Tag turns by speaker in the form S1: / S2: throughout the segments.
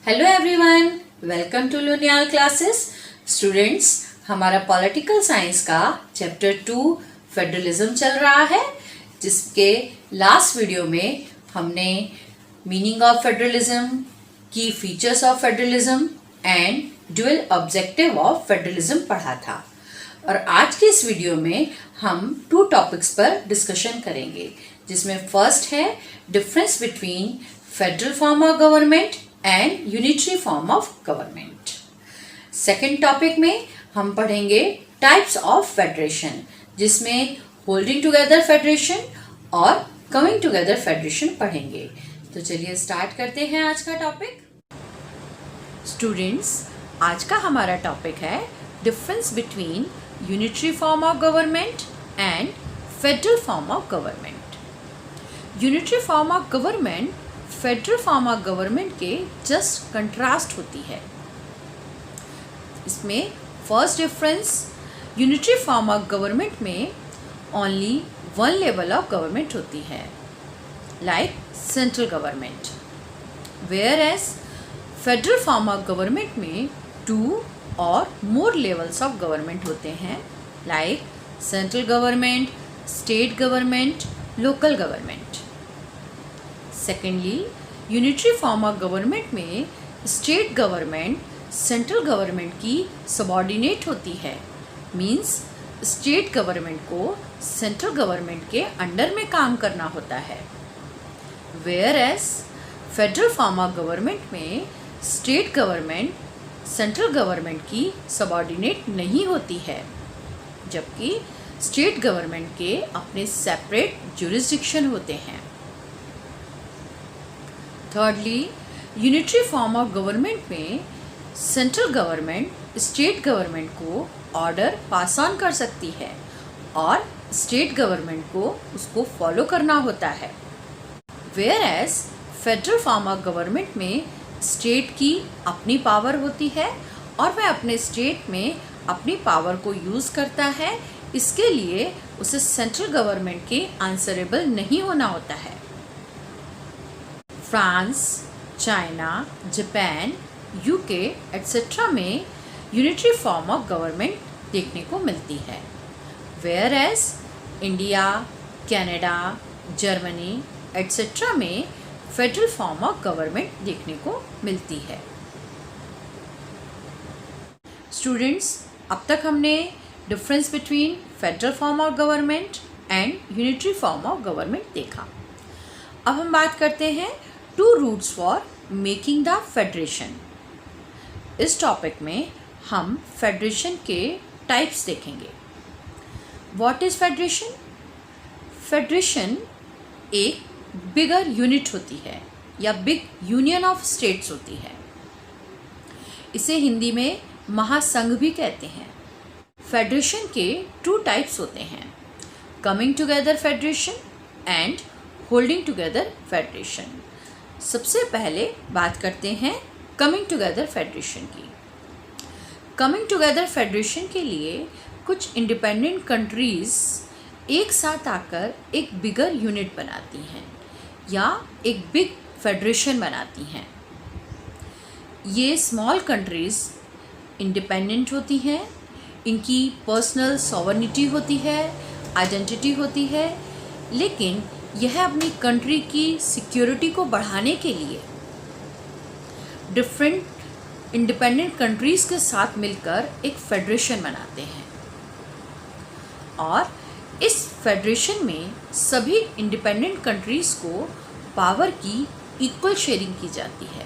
S1: Hello everyone, welcome to Luniyal classes. Students, हमारा political science का chapter 2 federalism चल रहा है, जिसके लास्ट वीडियो में हमने meaning of federalism, key features of federalism and dual objective of federalism पढ़ा था। और आज के इस वीडियो में हम 2 टॉपिक्स पर डिस्कशन करेंगे, जिसमें फर्स्ट है difference between federal form of government and unitary form of government. Second topic में हम पढ़ेंगे टाइप्स ऑफ फेडरेशन, जिसमें होल्डिंग टुगेदर फेडरेशन और कमिंग टुगेदर फेडरेशन पढ़ेंगे। तो चलिए स्टार्ट करते हैं आज का टॉपिक। स्टूडेंट्स, आज का हमारा टॉपिक है difference between unitary form of government and federal form of government. Unitary form of government federal form of government के जस्ट कंट्रास्ट होती है। इसमें first difference, unitary form of government में only one level of government होती है, like central government, whereas federal form of government में 2 और more levels of government होते हैं, like central government, state government, local government. Secondly, unitary form of government में state government central government की subordinate होती है, मींस स्टेट गवर्नमेंट को central government के अंडर में काम करना होता है, whereas federal form of government में स्टेट गवर्नमेंट सेंट्रल गवर्नमेंट की सबऑर्डिनेट नहीं होती है, जबकि स्टेट गवर्नमेंट के अपने सेपरेट ज्यूरिसडिक्शन होते हैं। Thirdly, unitary form of government में सेंट्रल गवर्नमेंट स्टेट गवर्नमेंट को ऑर्डर पास ऑन कर सकती है और स्टेट गवर्नमेंट को उसको फॉलो करना होता है, whereas federal form of government में स्टेट की अपनी पावर होती है और वह अपने स्टेट में अपनी पावर को यूज़ करता है, इसके लिए उसे सेंट्रल गवर्नमेंट के आंसरेबल नहीं होना होता है। France, China, Japan, UK etcetera में यूनिटरी फॉर्म ऑफ गवर्नमेंट देखने को मिलती है, whereas India, Canada, Germany etcetera में फेडरल फॉर्म ऑफ गवर्नमेंट देखने को मिलती है। स्टूडेंट्स, अब तक हमने difference between federal form of government and unitary form of government देखा। अब हम बात करते हैं 2 routes for making the federation. इस टॉपिक में हम फेडरेशन के टाइप्स देखेंगे। What is federation? फेडरेशन एक बिगर यूनिट होती है या बिग यूनियन ऑफ स्टेट्स होती है। इसे हिंदी में महासंघ भी कहते हैं। फेडरेशन के 2 टाइप्स होते हैं, coming together federation and holding together federation. सबसे पहले बात करते हैं कमिंग टुगेदर फेडरेशन की। कमिंग टुगेदर फेडरेशन के लिए कुछ इंडिपेंडेंट कंट्रीज़ एक साथ आकर एक बिगर यूनिट बनाती हैं या एक बिग फेडरेशन बनाती हैं। ये स्मॉल कंट्रीज़ इंडिपेंडेंट होती हैं, इनकी पर्सनल सॉवरेनिटी होती है, आइडेंटिटी होती है, लेकिन यह अपनी कंट्री की सिक्योरिटी को बढ़ाने के लिए डिफरेंट इंडिपेंडेंट कंट्रीज़ के साथ मिलकर एक फेडरेशन बनाते हैं और इस फेडरेशन में सभी इंडिपेंडेंट कंट्रीज़ को पावर की इक्वल शेयरिंग की जाती है।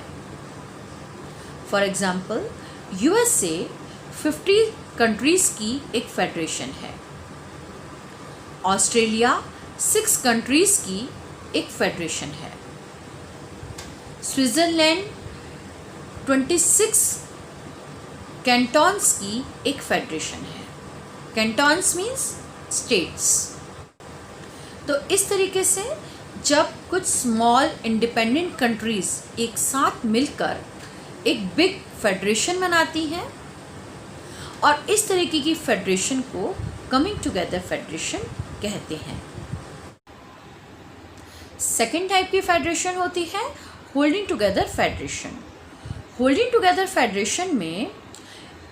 S1: फॉर एग्ज़ाम्पल, यूएसए 50 कंट्रीज़ की एक फेडरेशन है, ऑस्ट्रेलिया 6 कंट्रीज़ की एक फेडरेशन है, स्विट्ज़रलैंड 26 कैंटन्स की एक फेडरेशन है। Cantons means states. तो इस तरीके से जब कुछ स्मॉल इंडिपेंडेंट कंट्रीज़ एक साथ मिलकर एक बिग फेडरेशन बनाती हैं और इस तरीके की फेडरेशन को कमिंग टुगेदर फेडरेशन कहते हैं। सेकेंड टाइप की फेडरेशन होती है holding together federation. Holding together federation में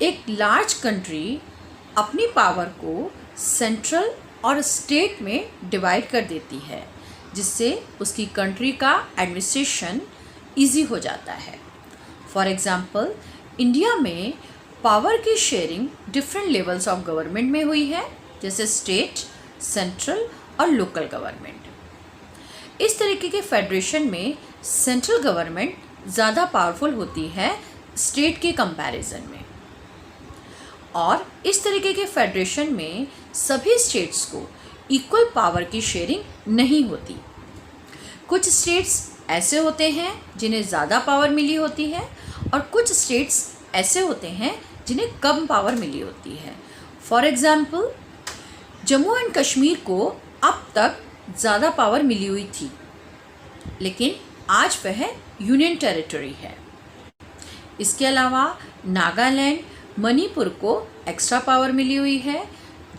S1: एक लार्ज कंट्री अपनी पावर को सेंट्रल और स्टेट में डिवाइड कर देती है, जिससे उसकी कंट्री का एडमिनिस्ट्रेशन ईजी हो जाता है। फॉर एग्ज़ाम्पल, इंडिया में पावर की sharing different levels of government में हुई है, जैसे स्टेट, सेंट्रल और लोकल गवर्नमेंट। इस तरीके के फेडरेशन में सेंट्रल गवर्नमेंट ज़्यादा पावरफुल होती है स्टेट के कंपैरिजन में, और इस तरीके के फेडरेशन में सभी स्टेट्स को इक्वल पावर की शेयरिंग नहीं होती। कुछ स्टेट्स ऐसे होते हैं जिन्हें ज़्यादा पावर मिली होती है, और कुछ स्टेट्स ऐसे होते हैं जिन्हें कम पावर मिली होती है। For example, Jammu and Kashmir को अब तक ज़्यादा पावर मिली हुई थी, लेकिन आज वह यूनियन टेरिटरी है। इसके अलावा नागालैंड, मणिपुर को एक्स्ट्रा पावर मिली हुई है,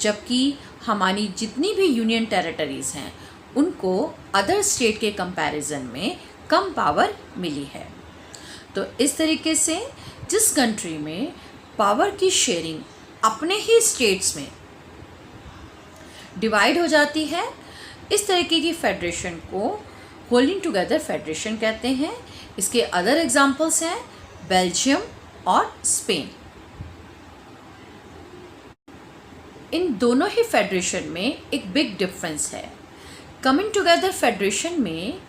S1: जबकि हमारी जितनी भी यूनियन टेरिटरीज़ हैं उनको अदर स्टेट के कंपैरिजन में कम पावर मिली है। तो इस तरीके से जिस कंट्री में पावर की शेयरिंग अपने ही स्टेट्स में डिवाइड हो जाती है, इस तरीके की फेडरेशन को होल्डिंग टुगेदर फेडरेशन कहते हैं। इसके अदर एग्जांपल्स हैं बेल्जियम और स्पेन। इन दोनों ही फेडरेशन में एक बिग डिफरेंस है। कमिंग टुगेदर फेडरेशन में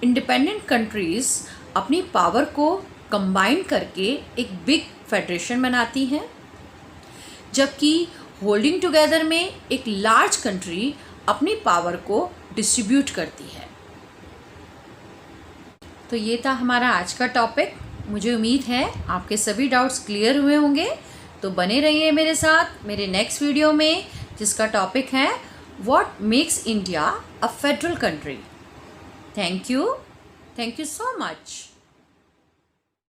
S1: इंडिपेंडेंट कंट्रीज़ अपनी पावर को कंबाइन करके एक बिग फेडरेशन बनाती हैं, जबकि होल्डिंग टुगेदर में एक लार्ज कंट्री अपनी पावर को डिस्ट्रीब्यूट करती है। तो ये था हमारा आज का टॉपिक। मुझे उम्मीद है आपके सभी डाउट्स क्लियर हुए होंगे। तो बने रहिए मेरे साथ मेरे नेक्स्ट वीडियो में, जिसका टॉपिक है what makes India a federal country. Thank you so much.